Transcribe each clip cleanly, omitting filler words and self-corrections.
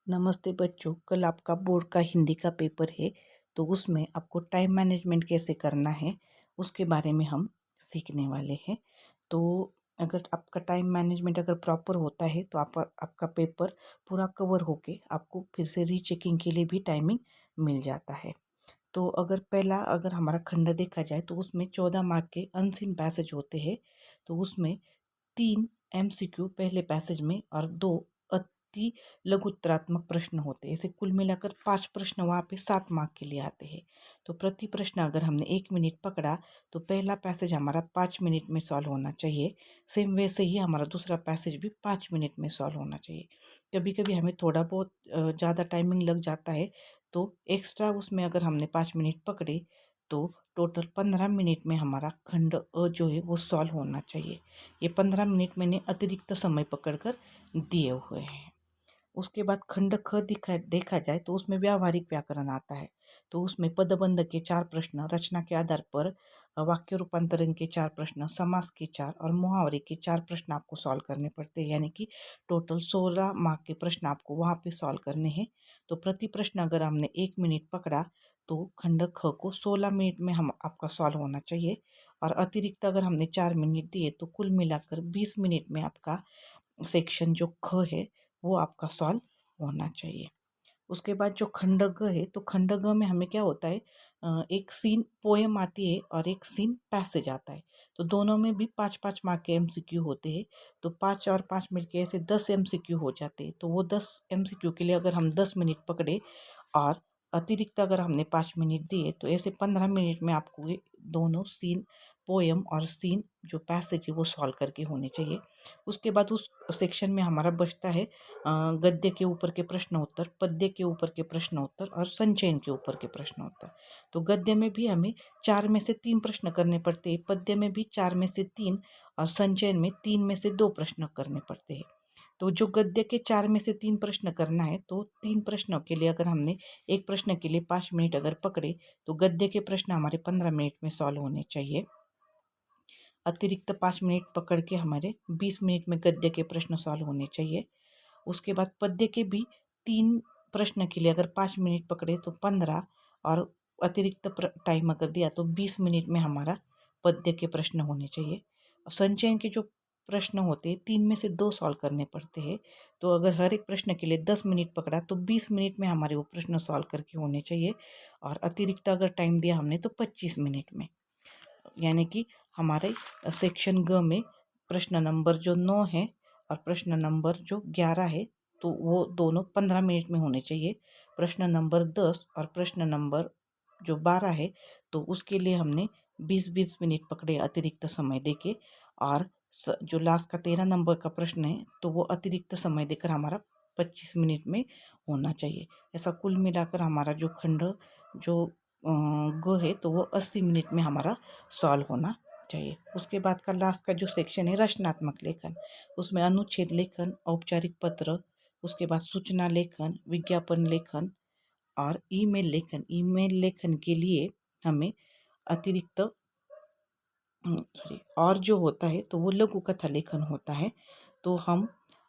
नमस्ते बच्चों, कल आपका बोर्ड का हिंदी का पेपर है। तो उसमें आपको टाइम मैनेजमेंट कैसे करना है उसके बारे में हम सीखने वाले हैं। तो अगर आपका टाइम मैनेजमेंट अगर प्रॉपर होता है तो आपका पेपर पूरा कवर होके आपको फिर से रीचेकिंग के लिए भी टाइमिंग मिल जाता है। तो अगर हमारा खंड देखा जाए तो उसमें 14 मार्क के अनसीन पैसेज होते हैं। तो उसमें 3 एमसीक्यू पहले पैसेज में और 2 अति लघुत्तरात्मक प्रश्न होते हैं। ऐसे कुल मिलाकर 5 प्रश्न वहाँ पे 7 मार्क के लिए आते हैं। तो प्रति प्रश्न अगर हमने 1 मिनट पकड़ा तो पहला पैसेज हमारा 5 मिनट में सॉल्व होना चाहिए। सेम वैसे ही हमारा दूसरा पैसेज भी 5 मिनट में सॉल्व होना चाहिए। कभी कभी हमें थोड़ा बहुत ज़्यादा टाइमिंग लग जाता है, तो एक्स्ट्रा उसमें अगर हमने 5 मिनट पकड़े तो टोटल 15 मिनट में हमारा खंड अ जो है वो सॉल्व होना चाहिए। ये 15 मिनट मैंने अतिरिक्त समय पकड़कर दिए हुए हैं। उसके बाद खंड ख देखा जाए तो उसमें व्यावहारिक व्याकरण आता है। तो उसमें पदबंध के 4 प्रश्न, रचना के आधार पर वाक्य रूपांतरण के 4 प्रश्न, समास के 4 और मुहावरे के 4 प्रश्न आपको सॉल्व करने पड़ते हैं। यानी कि टोटल 16 मार्क के प्रश्न आपको वहाँ पे सॉल्व करने हैं। तो प्रति प्रश्न अगर हमने 1 मिनट पकड़ा तो खंड ख को 16 मिनट में हम आपका सॉल्व होना चाहिए। और अतिरिक्त अगर हमने 4 मिनट दिए तो कुल मिलाकर 20 मिनट में आपका सेक्शन जो ख है वो आपका सॉल्व होना चाहिए। उसके बाद जो खंड ग है, तो खंड ग में हमें क्या होता है, एक सीन पोएम आती है और एक सीन पैसेज आता है। तो दोनों में भी 5-5 मार्क के एमसीक्यू होते हैं। तो 5 और 5 मिलके ऐसे 10 एमसीक्यू हो जाते हैं। तो वो 10 एमसीक्यू के लिए अगर हम 10 मिनट पकड़े और अतिरिक्त अगर हमने 5 मिनट दिए तो ऐसे 15 मिनट में आपको ये दोनों सीन पोएम और सीन जो पैसेज है वो सॉल्व करके होने चाहिए। उसके बाद उस सेक्शन में हमारा बचता है गद्य के ऊपर के प्रश्न उत्तर, पद्य के ऊपर के प्रश्न उत्तर और संचयन के ऊपर के प्रश्न उत्तर। तो गद्य में भी हमें 4 में से 3 प्रश्न करने पड़ते हैं, पद्य में भी 4 में से 3 और संचयन में 3 में से 2 प्रश्न करने पड़ते हैं। तो जो गद्य के 4 में से 3 प्रश्न करना है, तो 3 प्रश्नों के लिए अगर हमने एक प्रश्न के लिए 5 मिनट अगर पकड़े तो गद्य के प्रश्न हमारे 15 मिनट में सॉल्व होने चाहिए। अतिरिक्त 5 मिनट पकड़ के हमारे 20 मिनट में गद्य के प्रश्न सॉल्व होने चाहिए। उसके बाद पद्य के भी 3 प्रश्न के लिए अगर 5 मिनट पकड़े तो 15 और अतिरिक्त टाइम अगर दिया तो 20 मिनट में हमारा पद्य के प्रश्न होने चाहिए। संचयन के जो प्रश्न होते हैं 3 में से 2 सॉल्व करने पड़ते हैं। तो अगर हर एक प्रश्न के लिए 10 मिनट पकड़ा तो 20 मिनट में हमारे वो प्रश्न सॉल्व करके होने चाहिए। और अतिरिक्त अगर टाइम दिया हमने तो 25 मिनट में। यानी कि हमारे सेक्शन ग में प्रश्न नंबर जो 9 है और प्रश्न नंबर जो 11 है, तो वो दोनों 15 मिनट में होने चाहिए। प्रश्न नंबर 10 और प्रश्न नंबर जो 12 है, तो उसके लिए हमने 20-20 मिनट पकड़े अतिरिक्त समय देके। और जो लास्ट का 13 नंबर का प्रश्न है तो वो अतिरिक्त समय देकर हमारा 25 मिनट में होना चाहिए। ऐसा कुल मिलाकर हमारा जो खंड जो ग है तो वो 80 मिनट में हमारा सॉल्व होना चाहिए। उसके बाद का लास्ट का जो सेक्शन है रचनात्मक लेखन, उसमें अनुच्छेद लेखन, औपचारिक पत्र, उसके बाद सूचना लेखन, विज्ञापन लेखन और ईमेल लेखन। ईमेल लेखन के लिए हमें अतिरिक्त और जो होता है तो वो लघु कथा लेखन होता है। तो हम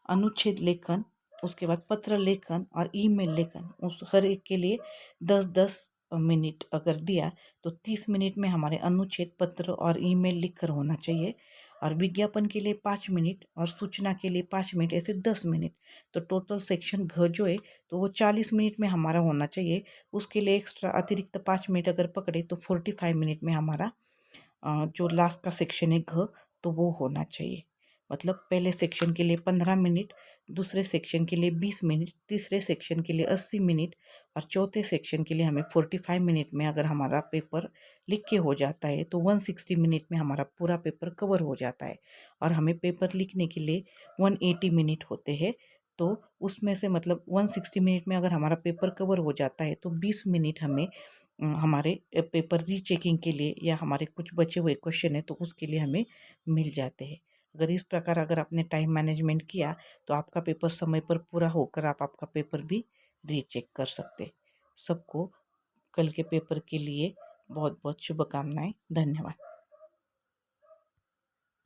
अनुच्छेद लेखन, उसके बाद पत्र लेखन और ईमेल लेखन, उस हर एक के लिए 10-10 मिनट अगर दिया तो 30 मिनट में हमारे अनुच्छेद, पत्र और ईमेल लिखकर होना चाहिए। और विज्ञापन के लिए 5 मिनट और सूचना के लिए 5 मिनट, ऐसे 10 मिनट। तो टोटल सेक्शन घ जो है तो वो 40 मिनट में हमारा होना चाहिए। उसके लिए एक्स्ट्रा अतिरिक्त 5 मिनट अगर पकड़े तो 45 मिनट में हमारा जो लास्ट का सेक्शन है घ, तो वो होना चाहिए। मतलब पहले सेक्शन के लिए 15 मिनट, दूसरे सेक्शन के लिए 20 मिनट, तीसरे सेक्शन के लिए 80 मिनट और चौथे सेक्शन के लिए हमें 45 मिनट में अगर हमारा पेपर लिख के हो जाता है तो 160 मिनट में हमारा पूरा पेपर कवर हो जाता है। और हमें पेपर लिखने के लिए 180 मिनट होते हैं। तो उसमें से मतलब 160 मिनट में अगर हमारा पेपर कवर हो जाता है तो 20 मिनट हमें हमारे पेपर रीचेकिंग के लिए या हमारे कुछ बचे हुए क्वेश्चन है तो उसके लिए हमें मिल जाते हैं। अगर इस प्रकार अगर आपने टाइम मैनेजमेंट किया तो आपका पेपर समय पर पूरा होकर आप आपका पेपर भी रीचेक कर सकते। सबको कल के पेपर के लिए बहुत बहुत शुभकामनाएं। धन्यवाद।